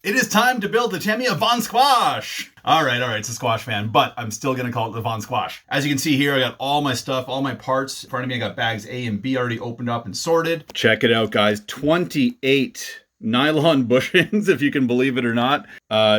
It is time to build the Tamiya Von Squash. All right, it's a squash fan, but I'm still gonna call it the Von Squash. As you can see here, I got all my stuff, all my parts in front of me. I got bags A and B already opened up and sorted. Check it out, guys. 28 nylon bushings, if you can believe it or not.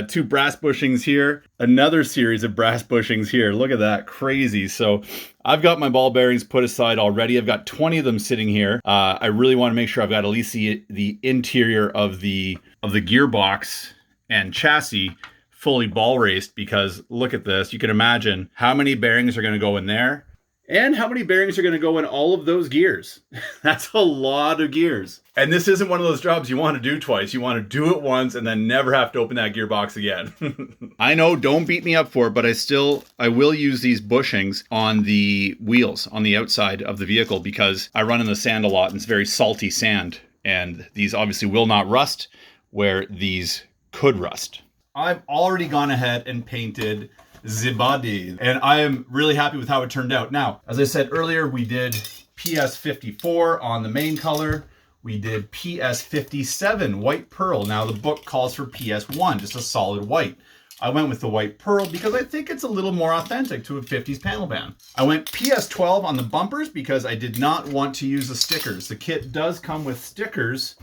2 brass bushings here. Another series of brass bushings here. Look at that, crazy. So I've got my ball bearings put aside already. I've got 20 of them sitting here. I really want to make sure I've got at least the interior of the gearbox and chassis fully ball raced, because look at this. You can imagine how many bearings are going to go in there and how many bearings are going to go in all of those gears. That's a lot of gears. And this isn't one of those jobs you want to do twice. You want to do it once and then never have to open that gearbox again. I know, don't beat me up for it, but I will use these bushings on the wheels on the outside of the vehicle, because I run in the sand a lot and it's very salty sand. And these obviously will not rust where these could rust. I've already gone ahead and painted the body, and I am really happy with how it turned out. Now, as I said earlier, we did PS54 on the main color. We did PS57 white pearl. Now the book calls for PS1, just a solid white. I went with the white pearl because I think it's a little more authentic to a 50s panel band. I went PS12 on the bumpers because I did not want to use the stickers. The kit does come with stickers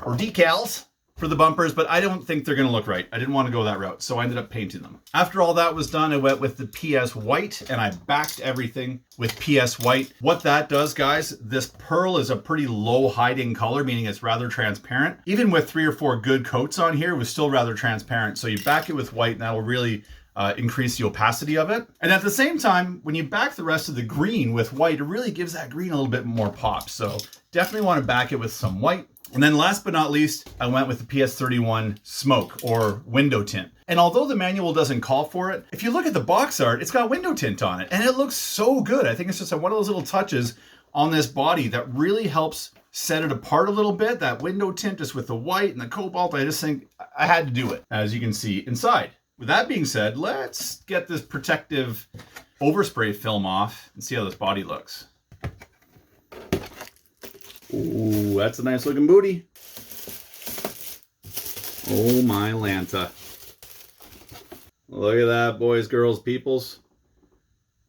or decals for the bumpers, but I don't think they're gonna look right. I didn't want to go that route, so I ended up painting them. After all that was done, I went with the PS white and I backed everything with PS white. What that does, guys, this pearl is a pretty low hiding color, meaning it's rather transparent. Even with 3 or 4 good coats on here, it was still rather transparent. So you back it with white and that will really increase the opacity of it. And at the same time, when you back the rest of the green with white, it really gives that green a little bit more pop. So definitely want to back it with some white. And then last but not least, I went with the PS31 Smoke or window tint. And although the manual doesn't call for it, if you look at the box art, it's got window tint on it and it looks so good. I think it's just one of those little touches on this body that really helps set it apart a little bit. That window tint just with the white and the cobalt, I just think I had to do it, as you can see inside. With that being said, let's get this protective overspray film off and see how this body looks. Ooh, that's a nice looking booty. Oh my Lanta. Look at that, boys, girls, peoples.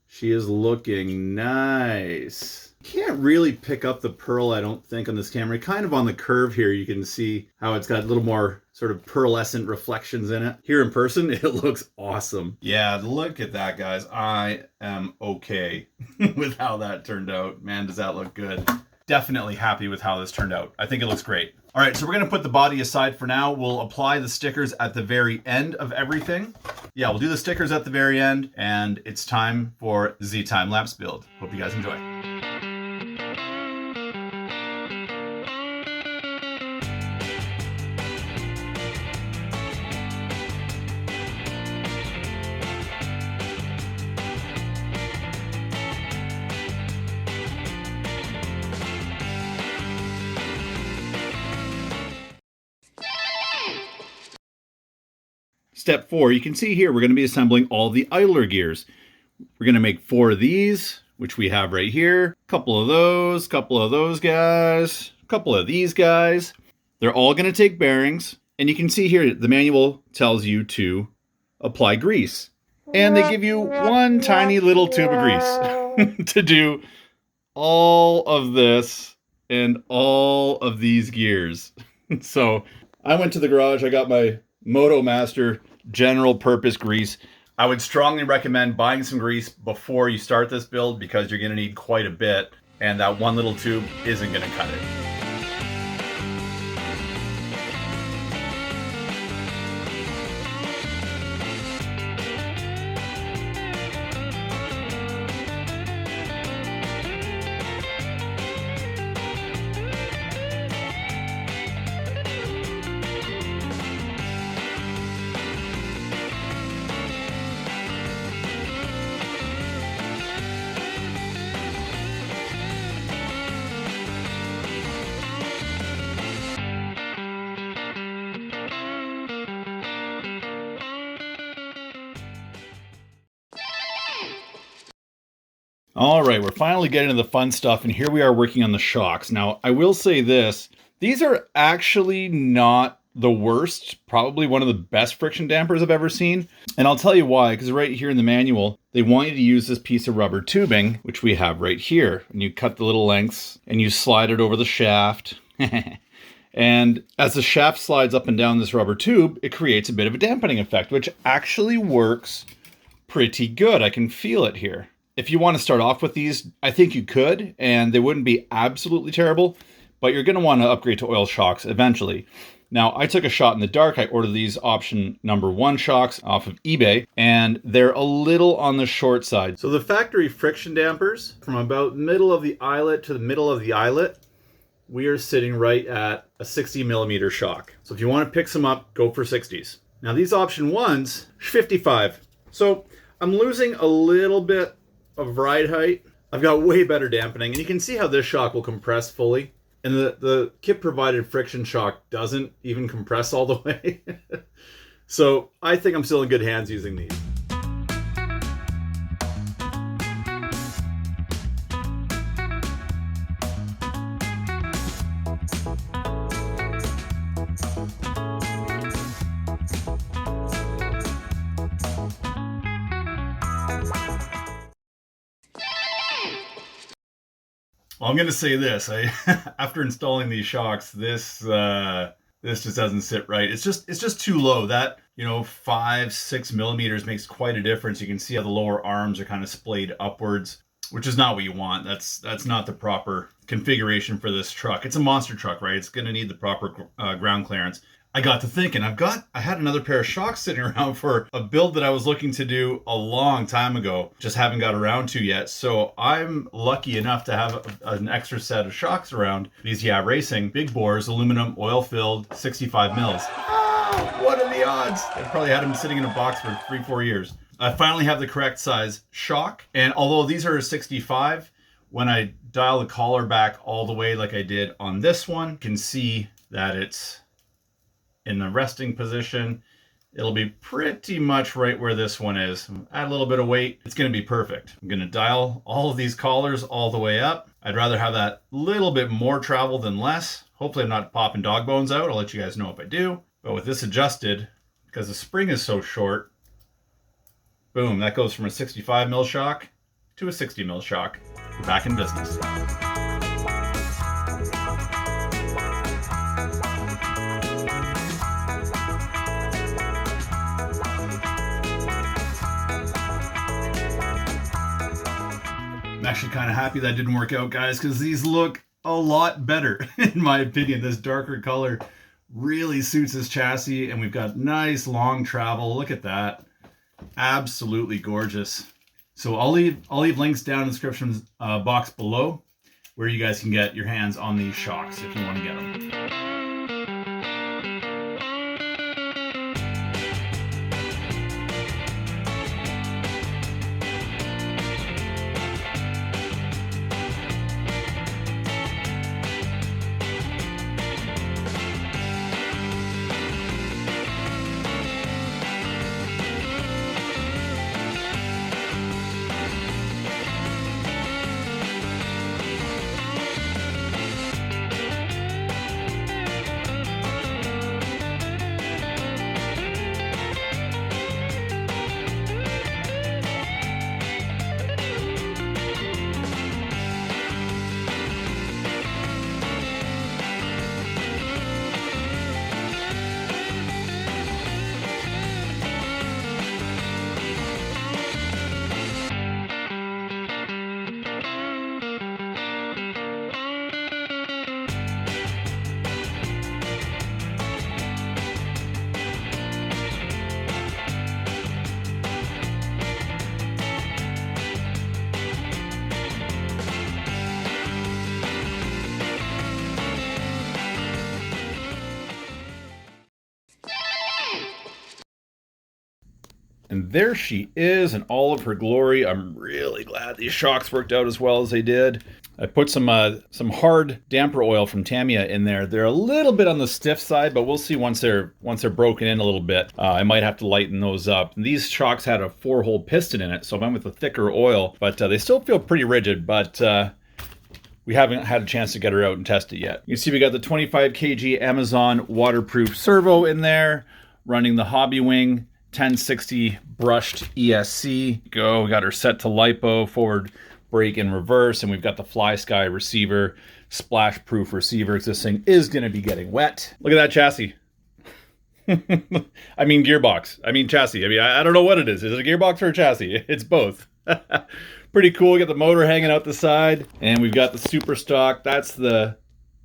She is looking nice. Can't really pick up the pearl, I don't think, on this camera. Kind of on the curve here, you can see how it's got a little more sort of pearlescent reflections in it. Here in person, it looks awesome. Yeah, look at that, guys. I am okay with how that turned out. Man, does that look good. Definitely happy with how this turned out. I think it looks great. All right, so we're gonna put the body aside for now. We'll apply the stickers at the very end of everything. Yeah, we'll do the stickers at the very end, and it's time for the time-lapse build. Hope you guys enjoy. Step 4, you can see here, we're going to be assembling all the idler gears. We're going to make 4 of these, which we have right here. A couple of those guys, a couple of these guys. They're all going to take bearings. And you can see here, the manual tells you to apply grease. And they give you one tiny little tube of grease to do all of this and all of these gears. So I went to the garage, I got my Moto Master general purpose grease. I would strongly recommend buying some grease before you start this build, because you're going to need quite a bit, and that one little tube isn't going to cut it. All right, we're finally getting to the fun stuff, and here we are working on the shocks. Now, I will say this, these are actually not the worst, probably one of the best friction dampers I've ever seen. And I'll tell you why, because right here in the manual, they want you to use this piece of rubber tubing, which we have right here. And you cut the little lengths and you slide it over the shaft. And as the shaft slides up and down this rubber tube, it creates a bit of a dampening effect, which actually works pretty good. I can feel it here. If you want to start off with these, I think you could, and they wouldn't be absolutely terrible, but you're going to want to upgrade to oil shocks eventually. Now, I took a shot in the dark. I ordered these option number 1 shocks off of eBay, and they're a little on the short side. So the factory friction dampers, from about middle of the eyelet to the middle of the eyelet, we are sitting right at a 60 millimeter shock. So if you want to pick some up, go for 60s. Now these option 1s, 55. So I'm losing a little bit of ride height. I've got way better dampening, and you can see how this shock will compress fully. And the kit provided friction shock doesn't even compress all the way. So I think I'm still in good hands using these. Well, I'm going to say this. After installing these shocks, this just doesn't sit right. It's just too low. That, 5-6 millimeters makes quite a difference. You can see how the lower arms are kind of splayed upwards, which is not what you want. That's not the proper configuration for this truck. It's a monster truck, right? It's going to need the proper ground clearance. I got to thinking, I had another pair of shocks sitting around for a build that I was looking to do a long time ago, just haven't got around to yet. So I'm lucky enough to have an extra set of shocks around. These Racing big bores, aluminum, oil filled, 65 mils. What are the odds? I probably had them sitting in a box for 3-4 years. I finally have the correct size shock, and although these are a 65, when I dial the collar back all the way like I did on this one, you can see that it's in the resting position. It'll be pretty much right where this one is. Add a little bit of weight, it's going to be perfect. I'm going to dial all of these collars all the way up. I'd rather have that little bit more travel than less. Hopefully I'm not popping dog bones out. I'll let you guys know if I do. But with this adjusted, because the spring is so short, boom, that goes from a 65 mil shock to a 60 mil shock. We're back in business. I'm actually kind of happy that didn't work out, guys, because these look a lot better, in my opinion. This darker color really suits this chassis, and we've got nice long travel. Look at that. Absolutely gorgeous. So I'll leave links down in the description box below where you guys can get your hands on these shocks if you want to get them. And there she is in all of her glory. I'm really glad these shocks worked out as well as they did. I put some hard damper oil from Tamiya in there. They're a little bit on the stiff side, but we'll see once they're broken in a little bit. I might have to lighten those up. And these shocks had a 4-hole piston in it, so I went with a thicker oil, but they still feel pretty rigid. But we haven't had a chance to get her out and test it yet. You can see we got the 25 kg Amazon waterproof servo in there, running the Hobbywing 1060 brushed ESC. We got her set to LiPo, forward brake and reverse, and we've got the Fly Sky receiver, splash proof receiver, because this thing is going to be getting wet. Look at that chassis. I mean gearbox. I mean chassis. I mean, I don't know what it is. Is it a gearbox or a chassis? It's both. Pretty cool. We got the motor hanging out the side, and we've got the super stock. That's the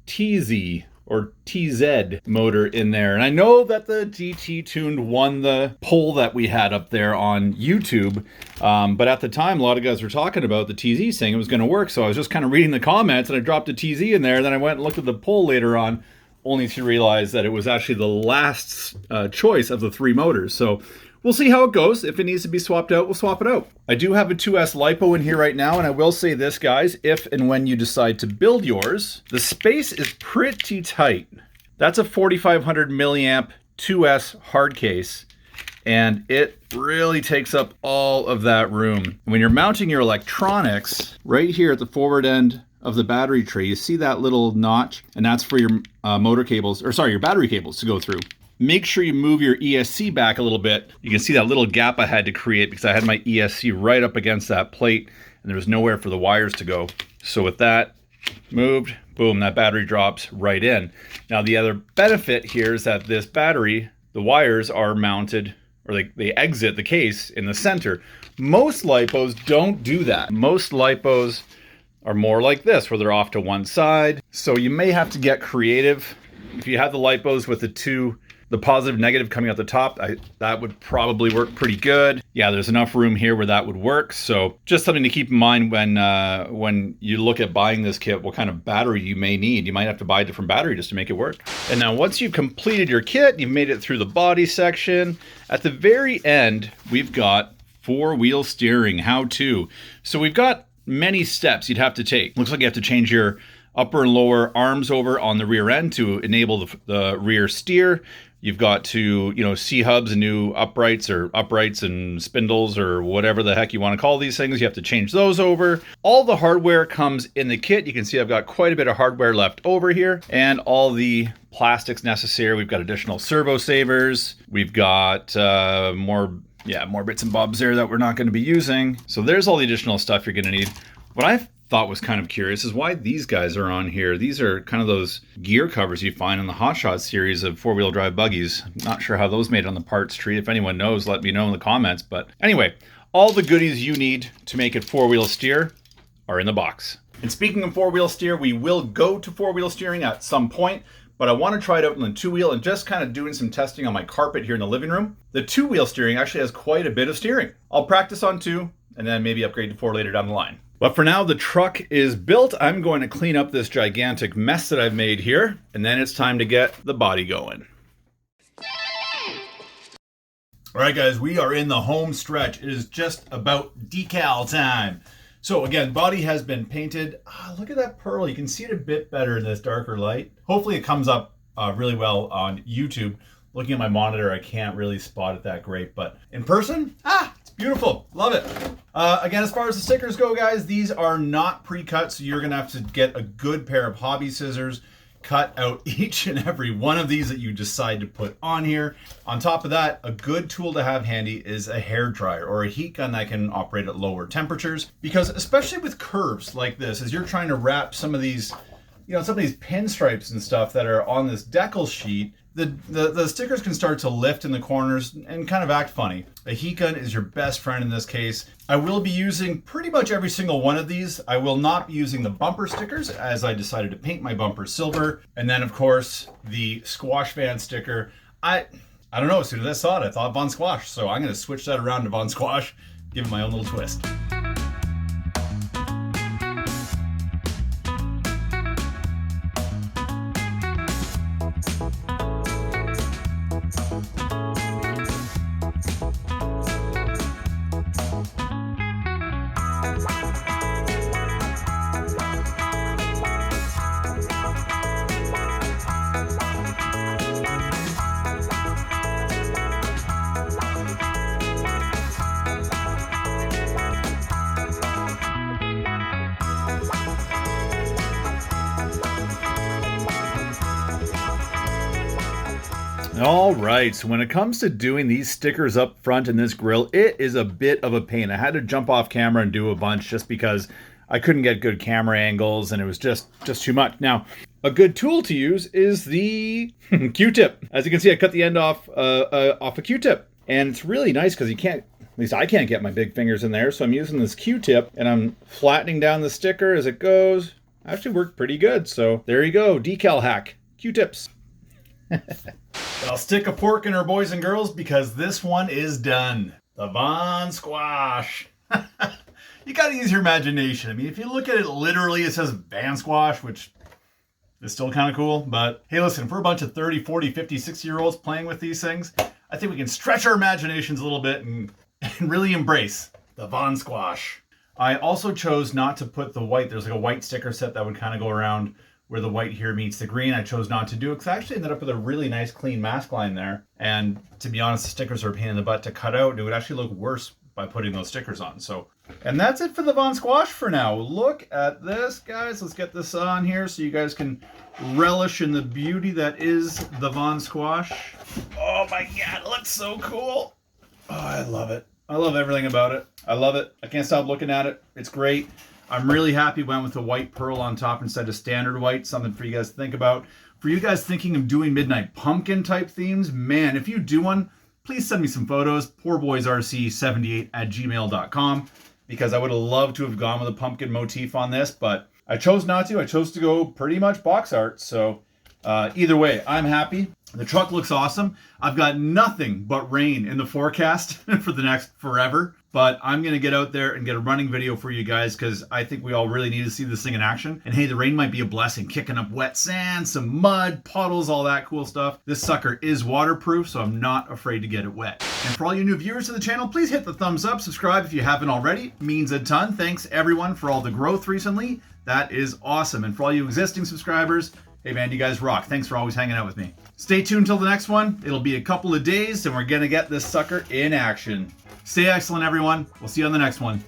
TZ or TZ motor in there. And I know that the GT tuned won the poll that we had up there on YouTube. But at the time, a lot of guys were talking about the TZ saying it was going to work. So I was just kind of reading the comments and I dropped a TZ in there. Then I went and looked at the poll later on, only to realize that it was actually the last choice of the 3 motors. So we'll see how it goes. If it needs to be swapped out, we'll swap it out. I do have a 2S LiPo in here right now, and I will say this, guys, if and when you decide to build yours, the space is pretty tight. That's a 4500 milliamp 2S hard case, and it really takes up all of that room. When you're mounting your electronics, right here at the forward end of the battery tray, you see that little notch, and that's for your motor cables, or sorry, your battery cables to go through. Make sure you move your ESC back a little bit. You can see that little gap I had to create because I had my ESC right up against that plate and there was nowhere for the wires to go. So with that moved, boom, that battery drops right in. Now the other benefit here is that this battery, the wires are mounted, or they exit the case in the center. Most LiPos don't do that. Most LiPos are more like this, where they're off to one side. So you may have to get creative. If you have the LiPos with the positive negative coming out the top, that would probably work pretty good. Yeah, there's enough room here where that would work. So just something to keep in mind when you look at buying this kit, what kind of battery you may need. You might have to buy a different battery just to make it work. And now once you've completed your kit, you've made it through the body section, at the very end, we've got 4-wheel steering, how to. So we've got many steps you'd have to take. Looks like you have to change your upper and lower arms over on the rear end to enable the rear steer. You've got to, C-hubs and new uprights and spindles or whatever the heck you want to call these things. You have to change those over. All the hardware comes in the kit. You can see I've got quite a bit of hardware left over here and all the plastics necessary. We've got additional servo savers. We've got more bits and bobs there that we're not going to be using. So there's all the additional stuff you're going to need. What I thought was kind of curious is why these guys are on here. These are kind of those gear covers you find in the Hot Shot series of 4-wheel drive buggies. Not sure how those made on the parts tree. If anyone knows, let me know in the comments. But anyway, all the goodies you need to make it 4-wheel steer are in the box. And speaking of 4-wheel steer, we will go to 4-wheel steering at some point, but I want to try it out in the 2-wheel and just kind of doing some testing on my carpet here in the living room. The 2-wheel steering actually has quite a bit of steering. I'll practice on 2 and then maybe upgrade to 4 later down the line. But for now, the truck is built. I'm going to clean up this gigantic mess that I've made here, and then it's time to get the body going. All right, guys, we are in the home stretch. It is just about decal time. So again, body has been painted. Look at that pearl. You can see it a bit better in this darker light. Hopefully it comes up really well on YouTube. Looking at my monitor, I can't really spot it that great, but in person, it's beautiful. Love it. Again, as far as the stickers go, guys, these are not pre-cut, so you're gonna have to get a good pair of hobby scissors, cut out each and every one of these that you decide to put on here. On top of that, a good tool to have handy is a hair dryer or a heat gun that can operate at lower temperatures, because especially with curves like this, as you're trying to wrap some of these, some of these pinstripes and stuff that are on this decal sheet, the stickers can start to lift in the corners and kind of act funny. A heat gun is your best friend in this case. I will be using pretty much every single one of these. I will not be using the bumper stickers as I decided to paint my bumper silver. And then of course the squash van sticker. I don't know, as soon as I saw it, I thought Von Squash. So I'm gonna switch that around to Von Squash, give it my own little twist. All right, so when it comes to doing these stickers up front in this grill, it is a bit of a pain. I had to jump off camera and do a bunch just because I couldn't get good camera angles and it was just too much. Now, a good tool to use is the Q-tip. As you can see, I cut the end off a Q-tip. And it's really nice because you can't, at least I can't get my big fingers in there. So I'm using this Q-tip and I'm flattening down the sticker as it goes. Actually worked pretty good. So there you go, decal hack, Q-tips. I'll stick a fork in her, boys and girls, because this one is done. The Von Squash. You gotta use your imagination. I mean, if you look at it literally, it says Van Squash, which is still kind of cool. But hey, listen, for a bunch of 30, 40, 50, 60-year-olds playing with these things, I think we can stretch our imaginations a little bit and really embrace the Von Squash. I also chose not to put the white. There's like a white sticker set that would kind of go around where the white here meets the green. I chose not to do it because I actually ended up with a really nice clean mask line there. And to be honest, the stickers are a pain in the butt to cut out. It would actually look worse by putting those stickers on. So, and that's it for the Von Squash for now. Look at this, guys. Let's get this on here so you guys can relish in the beauty that is the Von Squash. Oh my God, it looks so cool. Oh, I love it. I love everything about it. I love it. I can't stop looking at it. It's great. I'm really happy went with the white pearl on top instead of standard white. Something for you guys to think about. For you guys thinking of doing Midnight Pumpkin type themes, man, if you do one, please send me some photos. poorboysrc78@gmail.com, because I would have loved to have gone with a pumpkin motif on this, but I chose not to. I chose to go pretty much box art. So either way, I'm happy. The truck looks awesome. I've got nothing but rain in the forecast for the next forever. But I'm going to get out there and get a running video for you guys because I think we all really need to see this thing in action. And hey, the rain might be a blessing, kicking up wet sand, some mud, puddles, all that cool stuff. This sucker is waterproof, so I'm not afraid to get it wet. And for all you new viewers to the channel, please hit the thumbs up, subscribe if you haven't already. It means a ton. Thanks everyone for all the growth recently. That is awesome. And for all you existing subscribers, hey man, you guys rock. Thanks for always hanging out with me. Stay tuned till the next one. It'll be a couple of days and we're going to get this sucker in action. Stay excellent, everyone. We'll see you on the next one.